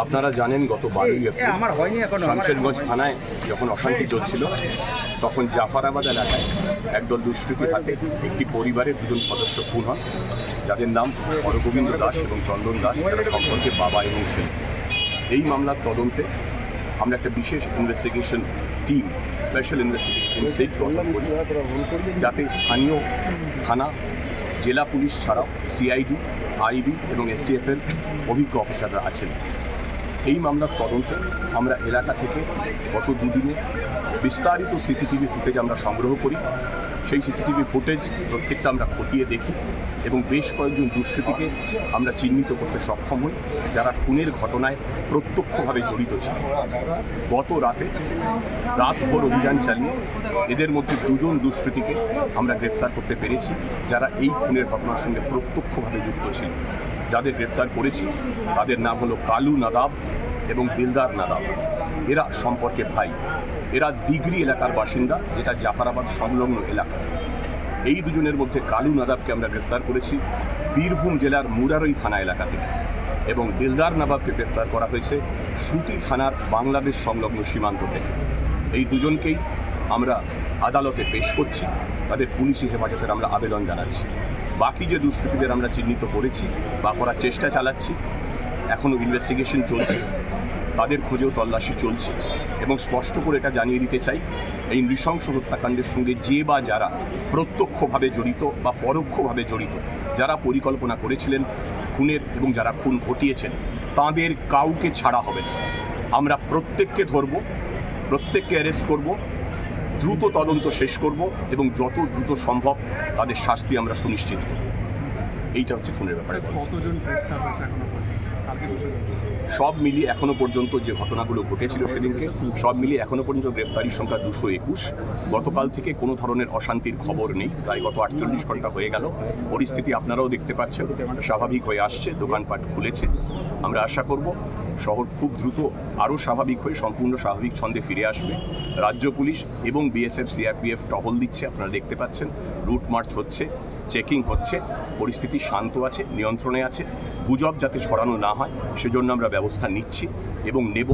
আপনারা জানেন গত 12ই এপ্রিল শামশেরগঞ্জ থানায় যখন অশান্তি চলছিল তখন জাফরাবাদ এলাকায় একদল দুষ্কৃতীর হাতে একটি পরিবারের দুজন সদস্য খুন হন, যাদের নাম হরগোবিন্দ দাস এবং চন্দন দাস, যারা সম্পর্কে বাবা এবং ছেলে। এই মামলার তদন্তে আমরা একটা বিশেষ investigation team, special investigation set গঠন করি, যাতে স্থানীয় থানা, জেলা পুলিশ ছাড়াও সিআইডি, আইবি এবং এসটিএফের অভিজ্ঞ অফিসাররা আছেন। এই মামলার তদন্তে আমরা এলাকা থেকে গত দুদিনে বিস্তারিত সিসিটিভি ফুটেজ আমরা সংগ্রহ করি। সেই সিসিটিভি ফুটেজ প্রত্যেকটা আমরা খতিয়ে দেখি এবং বেশ কয়েকজন দুষ্কৃতীকে আমরা চিহ্নিত করতে সক্ষম হই, যারা খুনের ঘটনায় প্রত্যক্ষভাবে জড়িত ছিল। গত রাতভর অভিযান চালিয়ে এদের মধ্যে দুজন দুষ্কৃতীকে আমরা গ্রেফতার করতে পেরেছি, যারা এই খুনের ঘটনার সঙ্গে প্রত্যক্ষভাবে যুক্ত ছিল। যাদের গ্রেফতার করেছি তাদের নাম হলো কালু নাদাব এবং দিলদার নাদাব। এরা সম্পর্কে ভাই। এরা দিগরি এলাকার বাসিন্দা, যেটা জাফরাবাদ সংলগ্ন এলাকা। এই দুজনের মধ্যে কালু নাদাবকে আমরা গ্রেফতার করেছি বীরভূম জেলার মুরারই থানা এলাকা থেকে, এবং দিলদার নাদাবকে গ্রেফতার করা হয়েছে সুতি থানার বাংলাদেশ সংলগ্ন সীমান্ত থেকে। এই দুজনকেই আমরা আদালতে পেশ করছি, তাদের পুলিশি হেফাজতের আমরা আবেদন জানাচ্ছি। বাকি যে দুষ্কৃতীদের আমরা চিহ্নিত করেছি বা করার চেষ্টা চালাচ্ছি, এখনও ইনভেস্টিগেশন চলছে, তাদের খোঁজেও তল্লাশি চলছে। এবং স্পষ্ট করে এটা জানিয়ে দিতে চাই, এই নৃশংস হত্যাকাণ্ডের সঙ্গে যে বা যারা প্রত্যক্ষভাবে জড়িত বা পরোক্ষভাবে জড়িত, যারা পরিকল্পনা করেছিলেন খুনের এবং যারা খুন ঘটিয়েছেন, তাদের কাউকে ছাড়া হবে না। আমরা প্রত্যেককে ধরব, প্রত্যেককে অ্যারেস্ট করব, দ্রুত তদন্ত শেষ করব এবং যত দ্রুত সম্ভব তাদের শাস্তি আমরা সুনিশ্চিত করব। এইটা হচ্ছে খুনের ব্যাপারে। সব মিলিয়ে এখনো পর্যন্ত যে ঘটনাগুলো ঘটেছিল সেদিনকে, সব মিলিয়ে এখনো পর্যন্ত গ্রেফতারির সংখ্যা 221। গতকাল থেকে কোনো ধরনের অশান্তির খবর নেই। প্রায় গত 48 ঘন্টা হয়ে গেল। পরিস্থিতি আপনারাও দেখতে পাচ্ছেন, স্বাভাবিক হয়ে আসছে, দোকানপাট খুলেছে। আমরা আশা করব শহর খুব দ্রুত আরও স্বাভাবিক হয়ে সম্পূর্ণ স্বাভাবিক ছন্দে ফিরে আসবে। রাজ্য পুলিশ এবং বিএসএফ, সিআরপিএফ টহল দিচ্ছে, আপনারা দেখতে পাচ্ছেন। রুট মার্চ হচ্ছে, চেকিং হচ্ছে, পরিস্থিতি শান্ত আছে, নিয়ন্ত্রণে আছে। গুজব যাতে ছড়ানো না হয় সেজন্য আমরা ব্যবস্থা নিচ্ছি এবং নেব।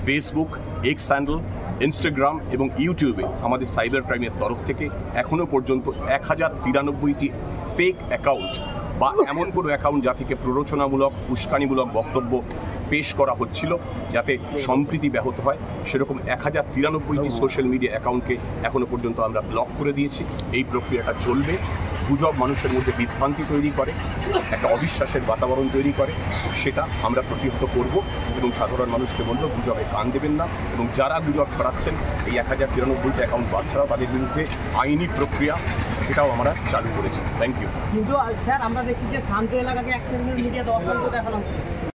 ফেসবুক, এক্স হ্যান্ডেল, ইনস্টাগ্রাম এবং ইউটিউবে আমাদের সাইবার ক্রাইমের তরফ থেকে এখনও পর্যন্ত 1093টি ফেক অ্যাকাউন্ট বা এমন কোনো অ্যাকাউন্ট যা থেকে প্ররোচনামূলক, উস্কানিমূলক বক্তব্য পেশ করা হচ্ছিল যাতে সম্প্রীতি ব্যাহত হয়, সেরকম 1093টি সোশ্যাল মিডিয়া অ্যাকাউন্টকে এখনও পর্যন্ত আমরা ব্লক করে দিয়েছি। এই প্রক্রিয়াটা চলবে। গুজব মানুষের মধ্যে বিভ্রান্তি তৈরি করে, একটা অবিশ্বাসের বাতাবরণ তৈরি করে, সেটা আমরা প্রতিহত করব এবং সাধারণ মানুষকে বলব গুজবে কান দেবেন না। এবং যারা গুজব ছড়াচ্ছেন, এই 1093টা অ্যাকাউন্ট বাদ ছাড়া তাদের বিরুদ্ধে আইনি প্রক্রিয়া সেটাও আমরা চালু করেছি। Thank you. কিন্তু স্যার আমরা দেখছি যে শান্ত এলাকাকে অ্যাকশন মিডিয়াতে অশান্ত দেখানো হচ্ছে।